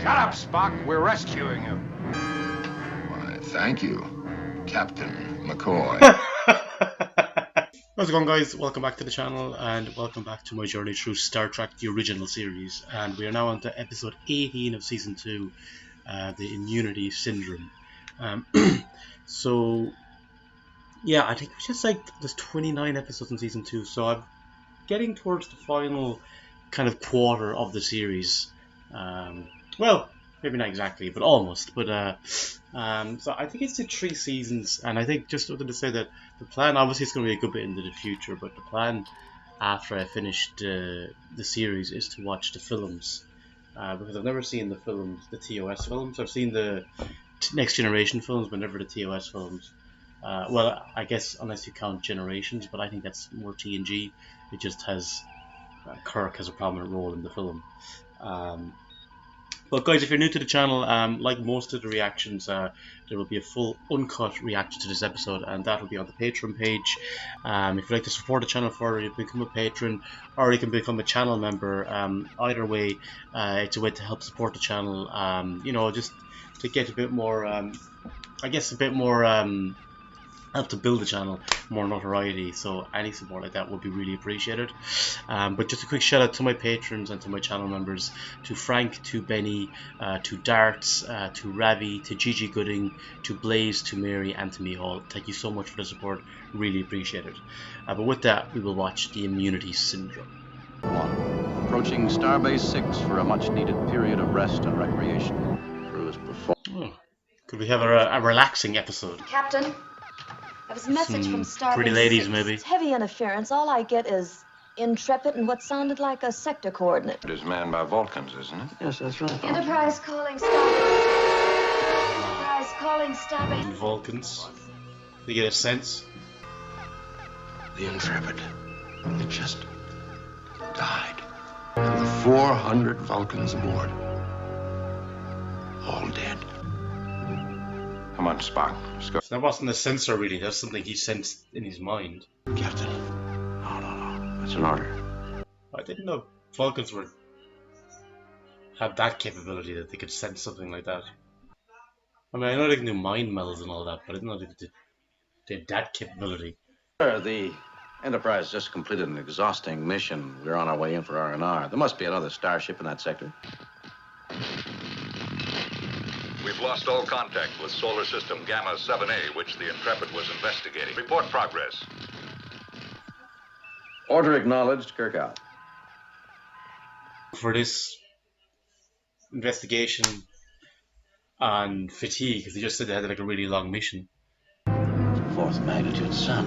Shut up, Spock. We're rescuing you. Why, thank you, Captain McCoy. How's it going, guys? Welcome back to the channel and welcome back to my journey through Star Trek the original series, and we are now on to episode 18 of season 2, the Immunity Syndrome. So yeah, I think it's just like there's 29 episodes in season 2, so I'm getting towards the final kind of quarter of the series. Well, maybe not exactly, but almost. But so I think it's the 3 seasons, and I think just wanted to say that the plan, obviously it's going to be a good bit into the future, but the plan after I finished the series is to watch the films, because I've never seen the films, the TOS films. I've seen the Next Generation films, but never the TOS films. Well, I guess unless you count Generations, but I think that's more TNG. It just has Kirk has a prominent role in the film. But guys, if you're new to the channel, like most of the reactions, there will be a full uncut reaction to this episode, and that will be on the Patreon page. If you'd like to support the channel further, you can become a patron, or you can become a channel member. Either way, it's a way to help support the channel. You know, just to get a bit more, I guess, a bit more help to build the channel, more notoriety, so any support like that would be really appreciated. But just a quick shout out to my patrons and to my channel members, to Frank, to Benny, to Darts, to Ravi, to Gigi Gooding, to Blaze, to Mary, and to me all. Thank you so much for the support, really appreciate it. But with that, we will watch the Immunity Syndrome. 1. Approaching Starbase 6 for a much needed period of rest and recreation. Crew is performing. Could we have a relaxing episode? Captain, I was a message from Starbase pretty ladies, 6. maybe. It's heavy interference. All I get is Intrepid and what sounded like a sector coordinate. It is manned by Vulcans, isn't it? Yes, that's right. Enterprise calling Starbase. Enterprise calling Starbase. Vulcans. You get a sense? The Intrepid. It just died. And the 400 Vulcans aboard. All dead. Come on, Spock. Let's go. So that wasn't a sensor reading, that's something he sensed in his mind. Captain. No. That's an order. I didn't know Vulcans had that capability, that they could sense something like that. I mean, I know they can do mind melds and all that, but I didn't know they had that capability. Sir, the Enterprise just completed an exhausting mission. We're on our way in for R&R. There must be another starship in that sector. We've lost all contact with Solar System Gamma 7A, which the Intrepid was investigating. Report progress. Order acknowledged. Kirk out. For this investigation on fatigue, because they just said they had like a really long mission. Fourth magnitude sun.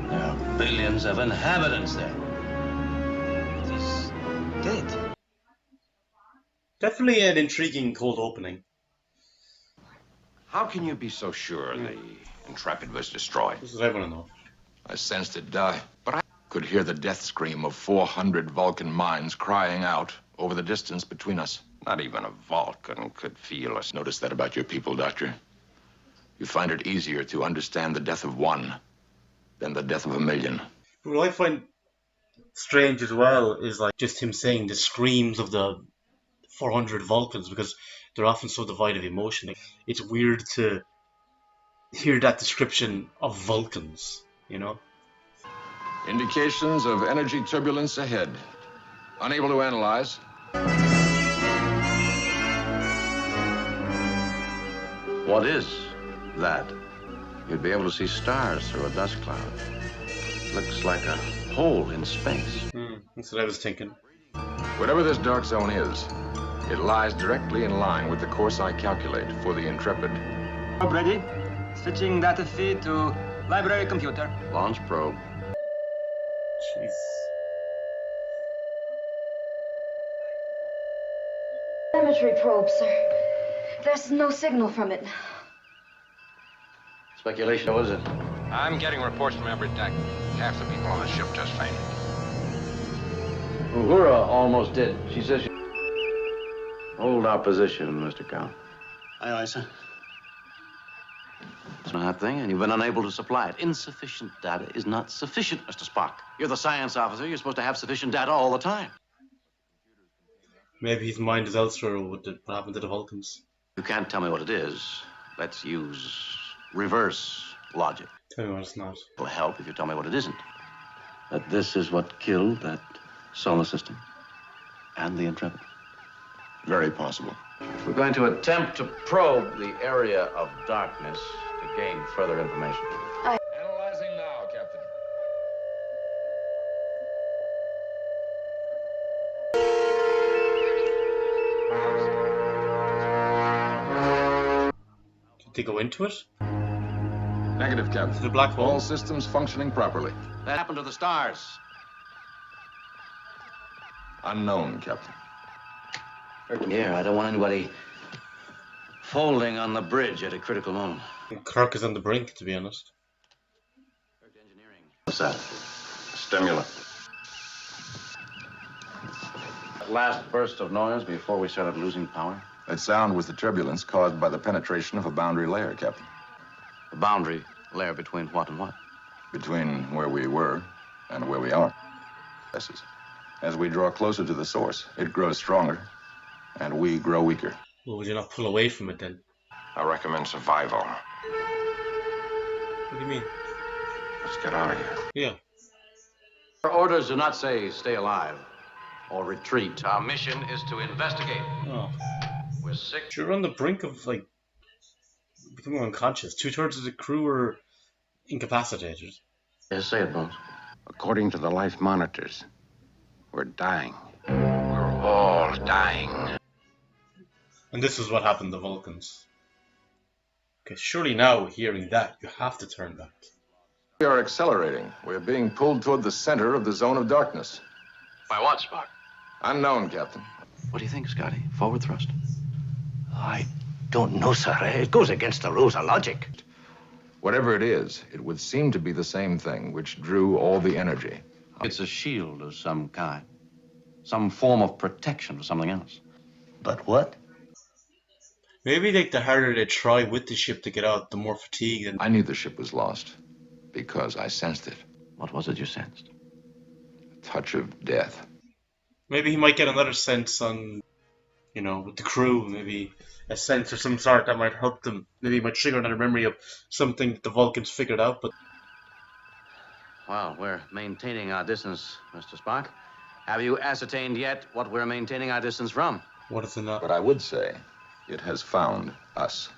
There are billions of inhabitants there. It is dead. Definitely an intriguing cold opening. How can you be so sure the Intrepid was destroyed? This is what I want to know. I sensed it die, but I could hear the death scream of 400 Vulcan minds crying out over the distance between us. Not even a Vulcan could feel us. Notice that about your people, Doctor. You find it easier to understand the death of one than the death of a million. But what I find strange as well is like just him saying the screams of the 400 Vulcans, because they're often so devoid of emotion. It's weird to hear that description of Vulcans, you know? Indications of energy turbulence ahead. Unable to analyze. What is that? You'd be able to see stars through a dust cloud. Looks like a hole in space. That's what I was thinking. Whatever this dark zone is, it lies directly in line with the course I calculate for the Intrepid. Probe ready. Switching data feed to library computer. Launch probe. Jeez. Telemetry probe, sir. There's no signal from it. Speculation, was it? I'm getting reports from every deck. Half the people on the ship just fainted. Uhura almost dead. She says she... Hold our position, Mr. Count. Aye, sir. It's not that thing, and you've been unable to supply it. Insufficient data is not sufficient, Mr. Spock. You're the science officer. You're supposed to have sufficient data all the time. Maybe his mind is elsewhere with what happened to the Vulcans. You can't tell me what it is. Let's use reverse logic. Tell me what it's not. It'll help if you tell me what it isn't. That this is what killed that solar system and the Intrepid. Very possible. We're going to attempt to probe the area of darkness to gain further information. Analyzing now, Captain. Did they go into it? Negative, Captain. The black hole? All systems functioning properly. That happened to the stars. Unknown, Captain. Yeah, I don't want anybody folding on the bridge at a critical moment. Kirk is on the brink, to be honest. What's that? Stimulant. That last burst of noise before we started losing power? That sound was the turbulence caused by the penetration of a boundary layer, Captain. The boundary layer between what and what? Between where we were and where we are. As we draw closer to the source, it grows stronger, and we grow weaker. Well, would you not pull away from it then? I recommend survival. What do you mean? Let's get out of here. Yeah. Our orders do not say stay alive or retreat. Our mission is to investigate. Oh. We're sick. You're on the brink of, like, becoming unconscious. 2/3 of the crew are incapacitated. Yes, say it, Bones. According to the life monitors, we're dying. We're all dying. And this is what happened to Vulcans. Okay, surely now, hearing that, you have to turn back. We are accelerating. We're being pulled toward the center of the zone of darkness. By what, Spock? Unknown, Captain. What do you think, Scotty? Forward thrust? I don't know, sir. It goes against the rules of logic. Whatever it is, it would seem to be the same thing which drew all the energy. It's a shield of some kind. Some form of protection for something else. But what? Maybe, like, the harder they try with the ship to get out, the more fatigued and... I knew the ship was lost because I sensed it. What was it you sensed? A touch of death. Maybe he might get another sense on, you know, with the crew. Maybe a sense of some sort that might help them. Maybe he might trigger another memory of something that the Vulcans figured out, but... Well, we're maintaining our distance, Mr. Spock. Have you ascertained yet what we're maintaining our distance from? What is it not? But I would say it has found us.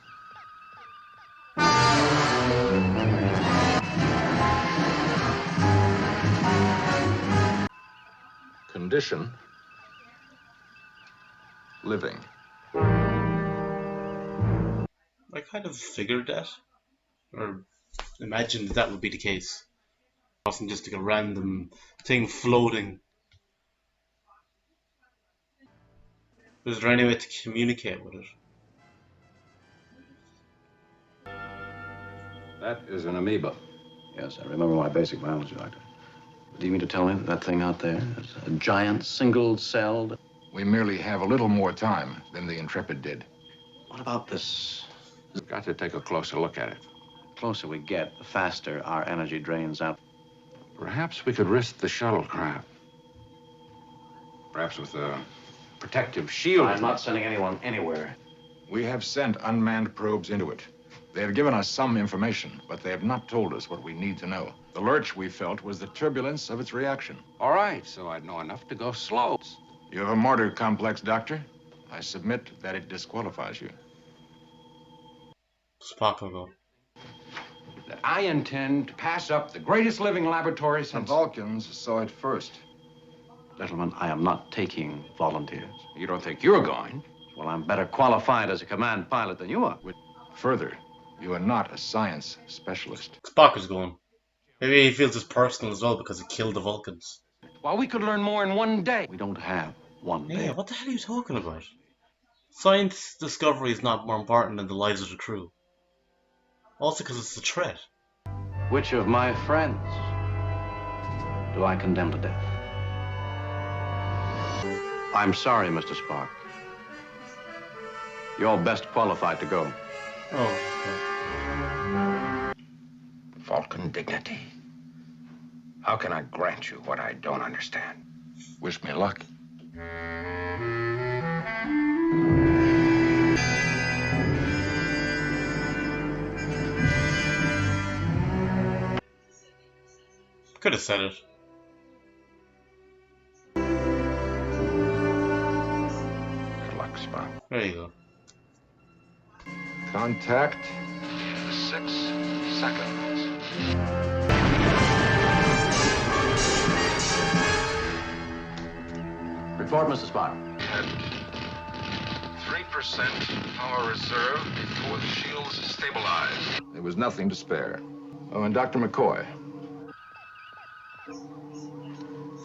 Condition. Living. I kind of figured that. Or imagined that would be the case. It wasn't just like a random thing floating. Is there any way to communicate with it? That is an amoeba. Yes, I remember my basic biology, Doctor. Do you mean to tell me that that thing out there is a giant single-celled? We merely have a little more time than the Intrepid did. What about this? We've got to take a closer look at it. The closer we get, the faster our energy drains out. Perhaps we could risk the shuttlecraft. Perhaps with a protective shield. I'm not sending anyone anywhere. We have sent unmanned probes into it. They have given us some information, but they have not told us what we need to know. The lurch we felt was the turbulence of its reaction. All right, so I'd know enough to go slow. You have a martyr complex, Doctor. I submit that it disqualifies you. Spock will go. That I intend to pass up the greatest living laboratory The since... Vulcans saw it first. Gentlemen, I am not taking volunteers. You don't think you're going? Well, I'm better qualified as a command pilot than you are. Further, you are not a science specialist. Spock is going. Maybe he feels it's personal as well because it killed the Vulcans. Well, we could learn more in one day. We don't have one day. Yeah, what the hell are you talking about? Science discovery is not more important than the lives of the crew. Also because it's a threat. Which of my friends do I condemn to death? I'm sorry, Mr. Spock. You're best qualified to go. Oh, Vulcan dignity. How can I grant you what I don't understand? Wish me luck. Could have said it. Good luck, Spock. There you go. Contact in 6 seconds. Report, Mr. Spock. Had 3% power reserve before the shields stabilized. There was nothing to spare. Oh, and Dr. McCoy.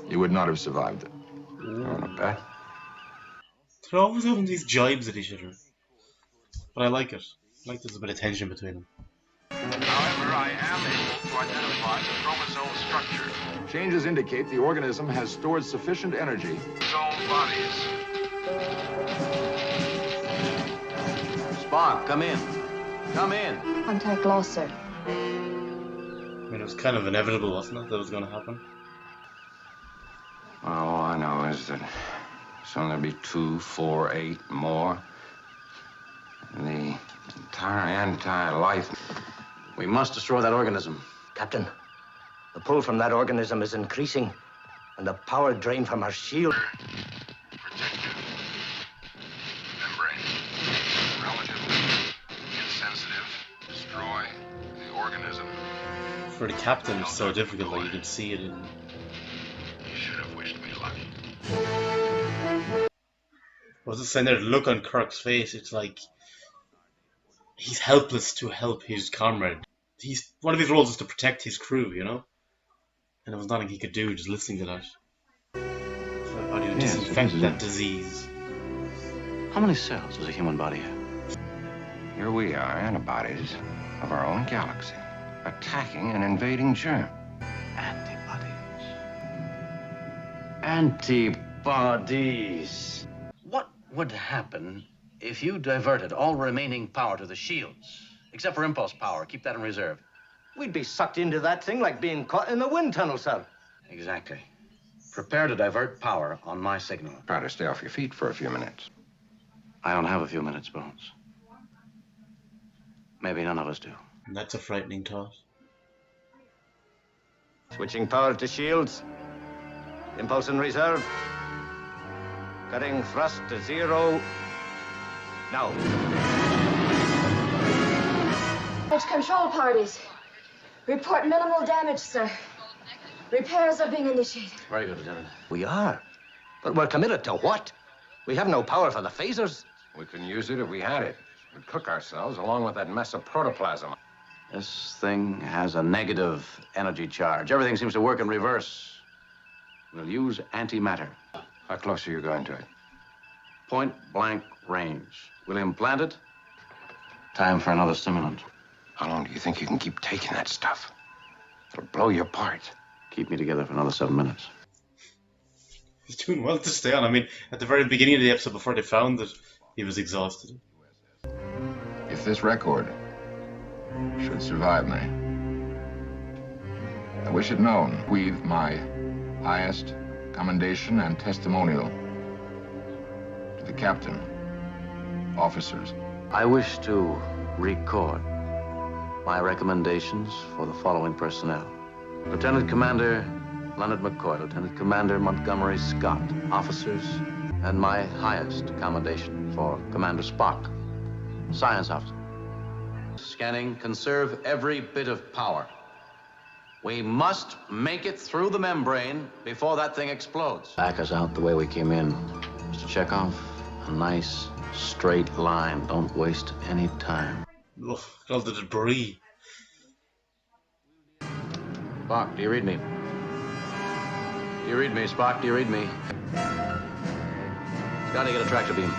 You would not have survived it. Oh, not bad. They're always having these jibes at each other. But I like it. I like there's a bit of tension between them. However, I am able to identify the chromosome structure. Changes indicate the organism has stored sufficient energy in its own bodies. Spock, come in. Come in. Contact lost, sir. I mean, it was kind of inevitable, wasn't it, that it was going to happen? All I know is that soon there'll be 2, 4, 8 more. The entire anti-life. We must destroy that organism. Captain, the pull from that organism is increasing, and the power drain from our shield. Protective. Membrane. Relatively insensitive. Destroy the organism. For the captain, it's so difficult that you can see it in... You should have wished me lucky. I was just saying there, the look on Kirk's face, it's like... He's helpless to help his comrade. One of his roles is to protect his crew, you know? And there was nothing he could do just listening to that. So how do you disinfect that disease? How many cells does a human body have? Here we are, antibodies of our own galaxy, attacking an invading germ. Antibodies. Antibodies. What would happen if you diverted all remaining power to the shields? Except for impulse power. Keep that in reserve. We'd be sucked into that thing like being caught in a wind tunnel, sir. Exactly. Prepare to divert power on my signal. Try to stay off your feet for a few minutes. I don't have a few minutes, Bones. Maybe none of us do. And that's a frightening thought. Switching power to shields. Impulse in reserve. Cutting thrust to 0. Now. Damage control parties. Report minimal damage, sir. Repairs are being initiated. Very good, Lieutenant. We are. But we're committed to what? We have no power for the phasers. We couldn't use it if we had it. We'd cook ourselves along with that mess of protoplasm. This thing has a negative energy charge. Everything seems to work in reverse. We'll use antimatter. How close are you going to it? Point blank range. We'll implant it. Time for another stimulant. How long do you think you can keep taking that stuff? It'll blow you apart. Keep me together for another 7 minutes. He's doing well to stay on. I mean, at the very beginning of the episode, before they found it, he was exhausted. If this record should survive me, I wish it known with my highest commendation and testimonial to the captain, officers. I wish to record my recommendations for the following personnel. Lieutenant Commander Leonard McCoy, Lieutenant Commander Montgomery Scott, officers, and my highest commendation for Commander Spock, science officer. Scanning, conserve every bit of power. We must make it through the membrane before that thing explodes. Back us out the way we came in. Mr. Chekhov, a nice, straight line. Don't waste any time. Ugh, all the debris. Spock, do you read me? Do you read me, Spock? Do you read me? Got to get a tractor beam.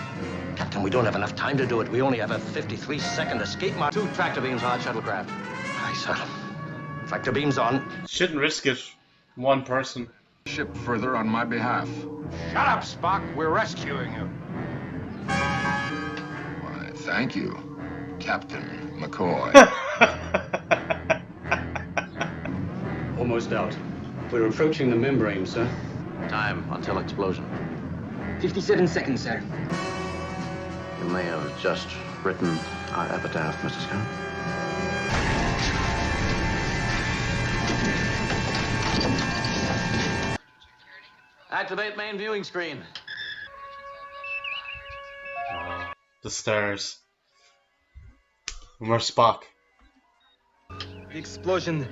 Captain, we don't have enough time to do it. We only have a 53-second escape mark. 2 tractor beams on that shuttlecraft. Aye, sir. Tractor beams on. Shouldn't risk it. One person. Ship further on my behalf. Shut up, Spock. We're rescuing you. Why, thank you, Captain McCoy. Almost out. We're approaching the membrane, sir. Time until explosion. 57 seconds, sir. You may have just written our epitaph, Mr. Scott. Activate main viewing screen. The stars. Where's Spock? The explosion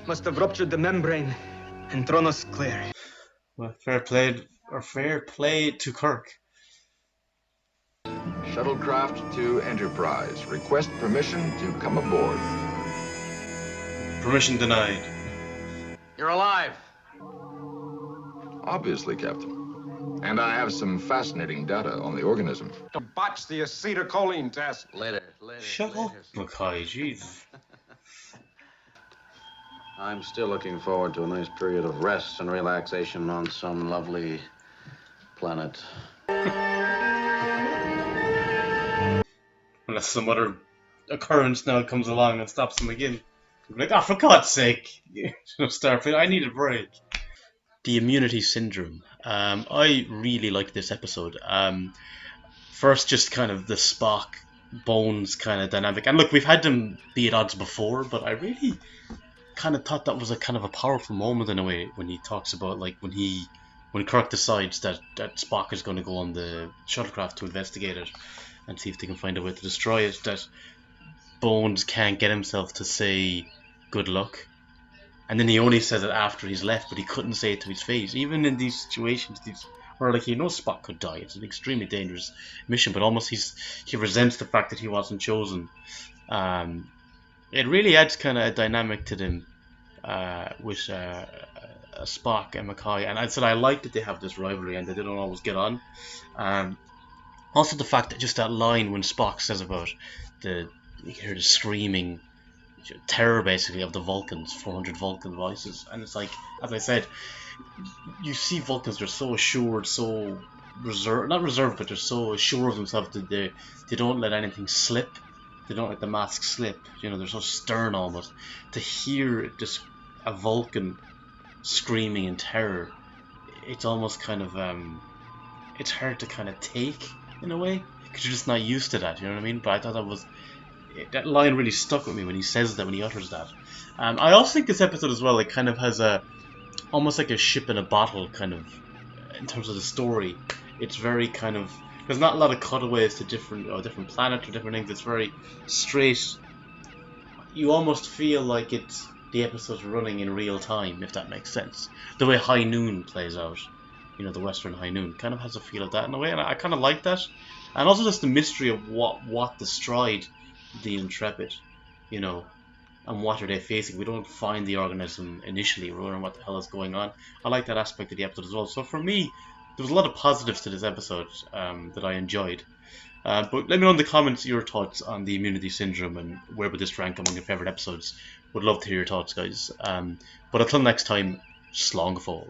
must have ruptured the membrane and thrown us clear. Well, fair play to Kirk. Shuttlecraft to Enterprise. Request permission to come aboard. Permission denied. You're alive. Obviously, Captain. And I have some fascinating data on the organism. To botch the acetylcholine test. Later. Shut up, McCoy, Jesus. I'm still looking forward to a nice period of rest and relaxation on some lovely planet. Unless some other occurrence now comes along and stops them again. I'm like, oh, for God's sake, Starfleet, I need a break. The immunity syndrome. I really liked this episode. First, just kind of the Spock Bones kind of dynamic, and look, we've had them be at odds before, but I really kind of thought that was a kind of a powerful moment in a way when he talks about like when Kirk decides that Spock is going to go on the shuttlecraft to investigate it and see if they can find a way to destroy it. That Bones can't get himself to say good luck. And then he only says it after he's left, but he couldn't say it to his face. Even in these situations, where like he knows Spock could die, it's an extremely dangerous mission, but almost he resents the fact that he wasn't chosen. It really adds kind of a dynamic to them with Spock and McCoy. And I said I like that they have this rivalry and they don't always get on. Also the fact that just that line when Spock says about you hear the screaming terror basically of the Vulcans, 400 Vulcan voices, and it's like, as I said, you see Vulcans, they're so assured, so reserved, not reserved, but they're so assured of themselves that they don't let anything slip, they don't let the mask slip, you know, they're so stern almost. To hear just a Vulcan screaming in terror, it's almost kind of it's hard to kind of take in a way, because you're just not used to that, you know what I mean? But I thought that line really stuck with me when he says that, when he utters that. I also think this episode as well, it kind of has almost like a ship in a bottle kind of, in terms of the story. It's very kind of, there's not a lot of cutaways to different planets or different things. It's very straight. You almost feel like the episode's running in real time, if that makes sense. The way High Noon plays out, you know, the Western High Noon kind of has a feel of that in a way, and I kind of like that. And also just the mystery of what destroyed the Intrepid, you know, and what are they facing. We don't find the organism initially. We're wondering what the hell is going on. I like that aspect of the episode as well. So for me, there was a lot of positives to this episode that I enjoyed. But let me know in the comments your thoughts on the immunity syndrome and where would this rank among your favourite episodes. Would love to hear your thoughts, guys. But until next time, Slongfall.